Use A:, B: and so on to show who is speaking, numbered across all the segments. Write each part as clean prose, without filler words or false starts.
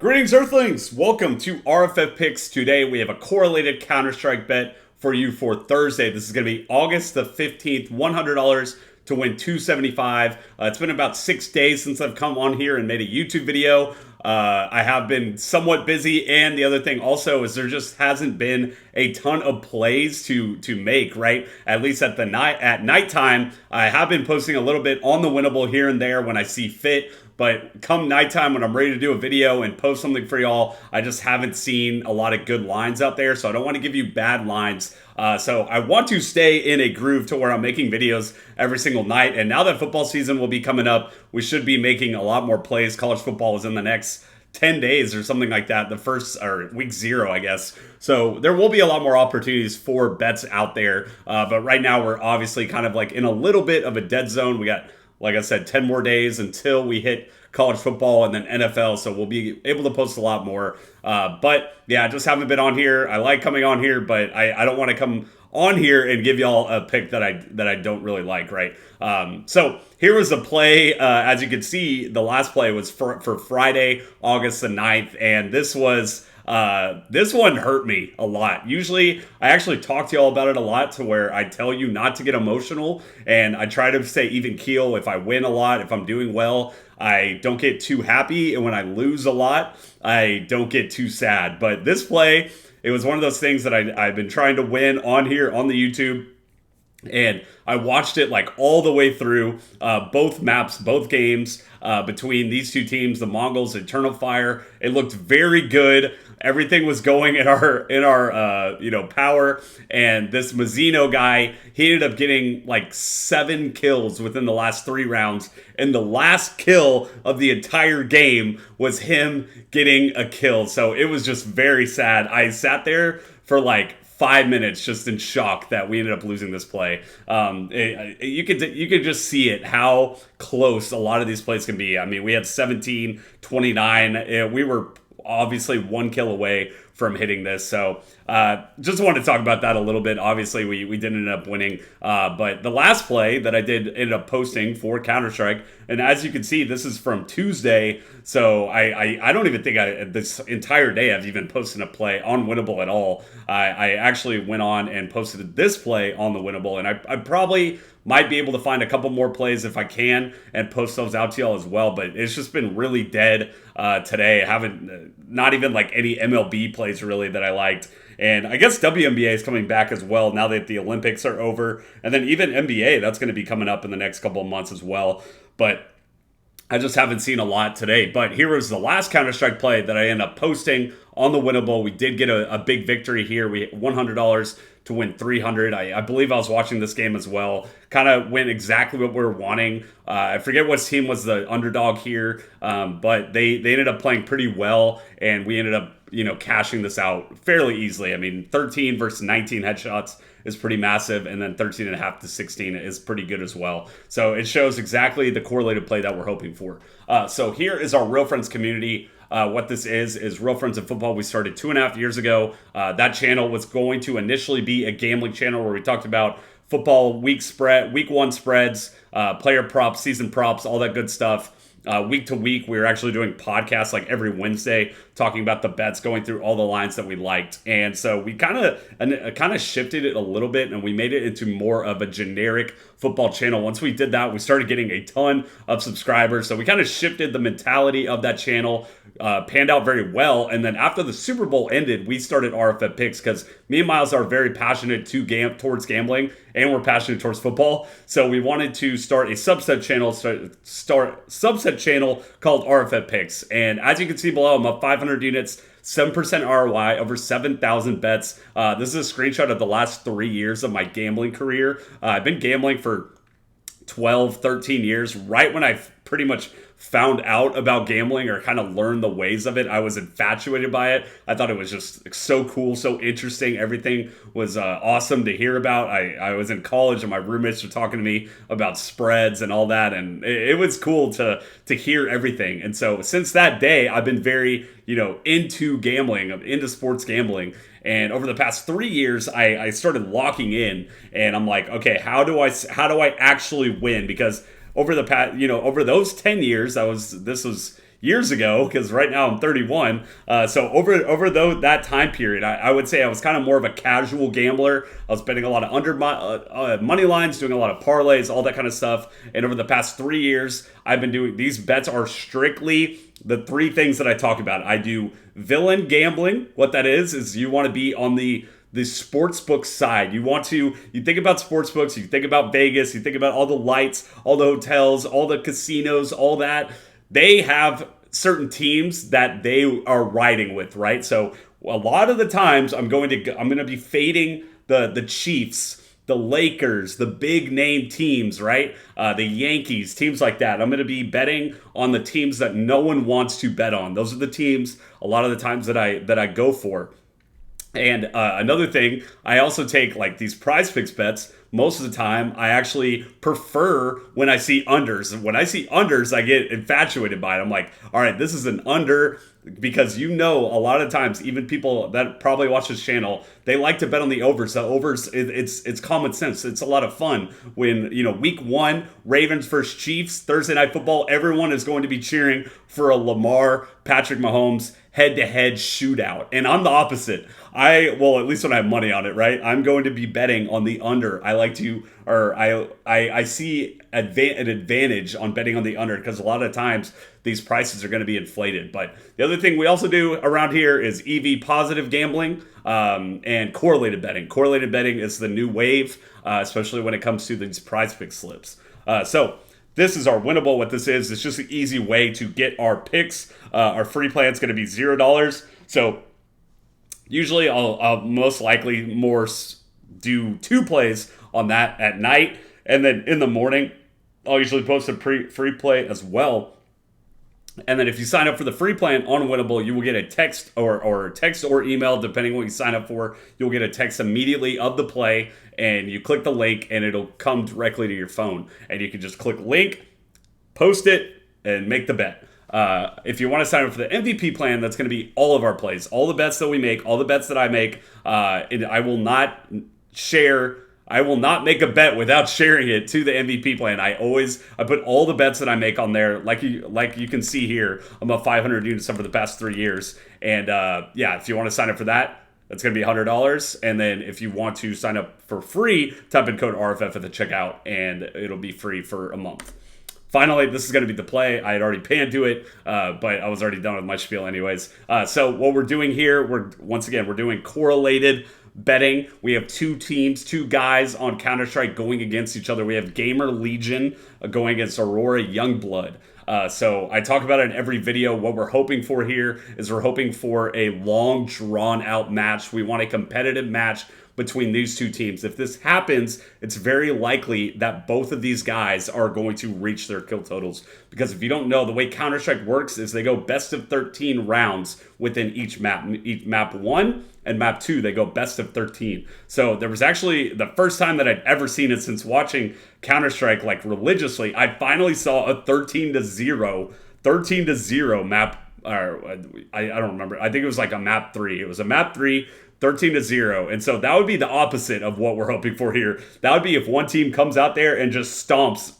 A: Greetings, Earthlings! Welcome to RFF Picks. Today we have a correlated Counter-Strike bet for you for Thursday. This is going to be August the 15th, $100 to win $275. It's been about 6 days since I've come on here and made a YouTube video. I have been somewhat busy, and the other thing also is there just hasn't been a ton of plays to make, right? At least at nighttime, I have been posting a little bit on the winnable here and there when I see fit. But come nighttime when I'm ready to do a video and post something for y'all, I just haven't seen a lot of good lines out there. So I don't want to give you bad lines. So I want to stay in a groove to where I'm making videos every single night. And now that football season will be coming up, we should be making a lot more plays. College football is in the next 10 days or something like that. The first, or week 0, I guess. So there will be a lot more opportunities for bets out there. But right now we're obviously kind of like in a little bit of a dead zone. We got, like I said, 10 more days until we hit college football and then NFL, so we'll be able to post a lot more. But yeah, I just haven't been on here. I like coming on here, but I don't want to come on here and give y'all a pick that I don't really like, right? So here was the play. As you can see, the last play was for Friday, August the 9th, and this one hurt me a lot. Usually, I actually talk to y'all about it a lot to where I tell you not to get emotional, and I try to stay even keel. If I win a lot, if I'm doing well, I don't get too happy, and when I lose a lot, I don't get too sad. But this play, it was one of those things that I've been trying to win on here on the YouTube. And I watched it like all the way through, both maps, both games between these two teams, the Mongols and Eternal Fire. It looked very good. Everything was going in our power. And this Mazzino guy, he ended up getting like 7 kills within the last 3 rounds. And the last kill of the entire game was him getting a kill. So it was just very sad. I sat there for like 5 minutes just in shock that we ended up losing this play. You could just see it, how close a lot of these plays can be. I mean, we had 17, 29. We were obviously 1 kill away from hitting this. So just wanted to talk about that a little bit. Obviously, we didn't end up winning. But the last play that I did end up posting for Counter-Strike, and as you can see, this is from Tuesday. So I don't even think this entire day I've even posted a play on Winnable at all. I actually went on and posted this play on the Winnable, and I probably might be able to find a couple more plays if I can and post those out to y'all as well. But it's just been really dead today. I haven't, not even like any MLB plays really that I liked. And I guess WNBA is coming back as well now that the Olympics are over. And then even NBA, that's going to be coming up in the next couple of months as well. But I just haven't seen a lot today. But here was the last Counter-Strike play that I ended up posting on the Winnable. We did get a big victory here. We hit $100 to win $300. I believe I was watching this game as well. Kind of went exactly what we were wanting. I forget what team was the underdog here, but they ended up playing pretty well, and we ended up cashing this out fairly easily. I mean, 13 versus 19 headshots is pretty massive, and then 13.5 to 16 is pretty good as well. So it shows exactly the correlated play that we're hoping for. So here is our Real Friends community. What this is Real Friends in Football. We started 2.5 years ago. That channel was going to initially be a gambling channel where we talked about football week 1 spreads, player props, season props, all that good stuff. Week to week, we were actually doing podcasts like every Wednesday, talking about the bets, going through all the lines that we liked. And so we kind of shifted it a little bit, and we made it into more of a generic football channel. Once we did that, we started getting a ton of subscribers. So we kind of shifted the mentality of that channel, panned out very well. And then after the Super Bowl ended, we started RFF Picks because me and Miles are very passionate towards gambling, and we're passionate towards football. So we wanted to start a subset channel called RFF Picks. And as you can see below, I'm up 500 units, 7% ROI, over 7,000 bets. This is a screenshot of the last 3 years of my gambling career. I've been gambling for 12, 13 years, right when I pretty much found out about gambling or kind of learned the ways of it. I was infatuated by it. I thought it was just so cool, so interesting. Everything was awesome to hear about. I was in college and my roommates were talking to me about spreads and all that, and it was cool to hear everything. And so since that day, I've been very into gambling, into sports gambling. And over the past 3 years, I started locking in, and I'm like, okay, how do I actually win? Because over the past, over those 10 years, this was years ago, because right now I'm 31. So over that time period, I would say I was kind of more of a casual gambler. I was betting a lot of money lines, doing a lot of parlays, all that kind of stuff. And over the past 3 years, I've been doing these bets are strictly the three things that I talk about. I do villain gambling. What that is you want to be on the sportsbook side. You think about sportsbooks, you think about Vegas, you think about all the lights, all the hotels, all the casinos, all that. They have certain teams that they are riding with, right? So a lot of the times I'm going to be fading the Chiefs, the Lakers, the big name teams, right? The Yankees, teams like that. I'm going to be betting on the teams that no one wants to bet on. Those are the teams a lot of the times that I go for. And another thing, I also take like these PrizePicks bets. Most of the time, I actually prefer when I see unders. When I see unders, I get infatuated by it. I'm like, all right, this is an under, because a lot of times, even people that probably watch this channel, they like to bet on the overs. The overs, it's common sense. It's a lot of fun when, week 1, Ravens versus Chiefs, Thursday Night Football, everyone is going to be cheering for a Lamar, Patrick Mahomes head-to-head shootout. And I'm the opposite. At least when I have money on it, right? I'm going to be betting on the under. I see an advantage on betting on the under, because a lot of times these prices are going to be inflated. But the other thing we also do around here is EV positive gambling and correlated betting. Correlated betting is the new wave, especially when it comes to these PrizePicks slips. So this is our winnable. What this is, it's just an easy way to get our picks. Our free plan is going to be $0. So usually I'll most likely do 2 plays on that at night. And then in the morning, I'll usually post a free play as well. And then if you sign up for the free plan on Winnable, you will get a text or email, depending on what you sign up for. You'll get a text immediately of the play, and you click the link, and it'll come directly to your phone. And you can just click link, post it, and make the bet. If you want to sign up for the MVP plan, that's going to be all of our plays, all the bets that we make, all the bets that I make. I will not make a bet without sharing it to the MVP plan. I put all the bets that I make on there. Like you can see here, I'm up 500 units over the past 3 years. And if you want to sign up for that, that's going to be $100. And then if you want to sign up for free, type in code RFF at the checkout, and it'll be free for a month. Finally, this is going to be the play. I had already panned to it, but I was already done with my spiel anyways. So what we're doing here, we're doing correlated betting. We have 2 teams, 2 guys on Counter-Strike going against each other. We have Gamer Legion going against Aurora Youngblood. So I talk about it in every video. What we're hoping for here is we're hoping for a long, drawn-out match. We want a competitive match between these 2 teams. If this happens, it's very likely that both of these guys are going to reach their kill totals. Because if you don't know, the way Counter-Strike works is they go best of 13 rounds within each map. Map 1 and map 2, they go best of 13. So there was actually the first time that I'd ever seen it since watching Counter-Strike like religiously. I finally saw a 13-0 map. Or I don't remember. I think it was like a map 3. It was a map 3. 13-0. And so that would be the opposite of what we're hoping for here. That would be if one team comes out there and just stomps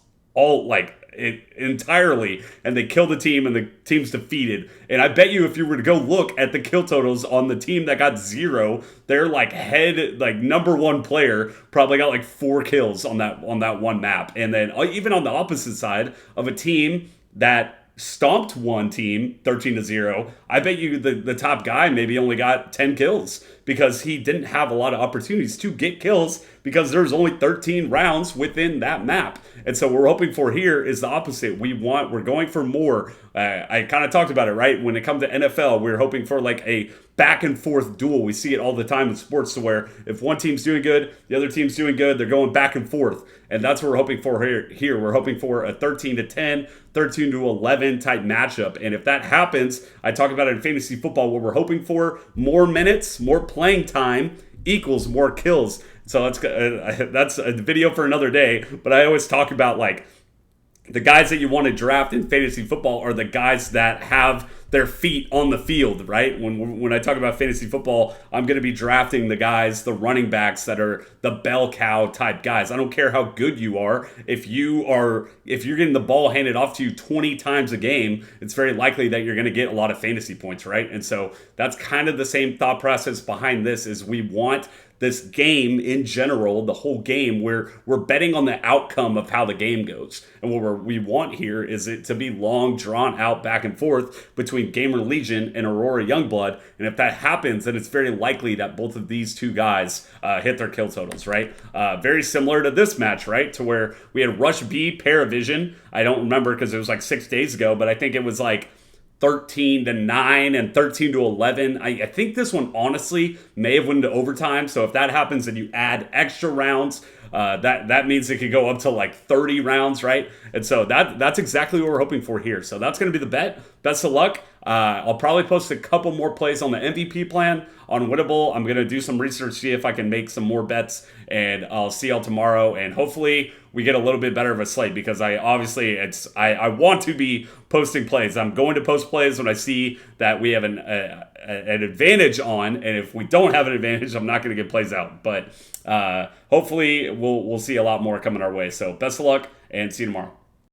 A: it entirely, and they kill the team and the team's defeated. And I bet you if you were to go look at the kill totals on the team that got 0, their number 1 player probably got like 4 kills on that one map. And then even on the opposite side of a team that stomped one team 13-0, I bet you the top guy maybe only got 10 kills, because he didn't have a lot of opportunities to get kills, because there's only 13 rounds within that map. And so what we're hoping for here is the opposite. We're going for more. I kind of talked about it, right? When it comes to NFL, we're hoping for like a back and forth duel. We see it all the time in sports, to where if one team's doing good, the other team's doing good, they're going back and forth. And that's what we're hoping for here. We're hoping for a 13-10, 13-11 type matchup. And if that happens, I talk about it in fantasy football, what we're hoping for: more minutes, more playing time equals more kills. So that's a video for another day. But I always talk about like the guys that you want to draft in fantasy football are the guys that have their feet on the field, right? When I talk about fantasy football, I'm going to be drafting the guys, the running backs that are the bell cow type guys. I don't care how good you are. If you're getting the ball handed off to you 20 times a game, it's very likely that you're going to get a lot of fantasy points, right? And so that's kind of the same thought process behind this. Is we want this game in general, the whole game, where we're betting on the outcome of how the game goes. And what we want here is it to be long, drawn out back and forth between Gamer Legion and Aurora Youngblood. And if that happens, then it's very likely that both of these two guys hit their kill totals, right? Very similar to this match, right? To where we had Rush B, Paravision. I don't remember because it was like 6 days ago, but I think it was like 13-9 and 13-11. I think this one honestly may have went to overtime. So if that happens and you add extra rounds, that means it could go up to like 30 rounds, right? And so that's exactly what we're hoping for here. So that's going to be the bet. Best of luck. I'll probably post a couple more plays on the MVP plan on Winnable. I'm going to do some research, see if I can make some more bets, and I'll see y'all tomorrow. And hopefully we get a little bit better of a slate, because I want to be posting plays. I'm going to post plays when I see that we have an advantage on, and if we don't have an advantage, I'm not going to get plays out. But hopefully we'll see a lot more coming our way. So best of luck, and see you tomorrow.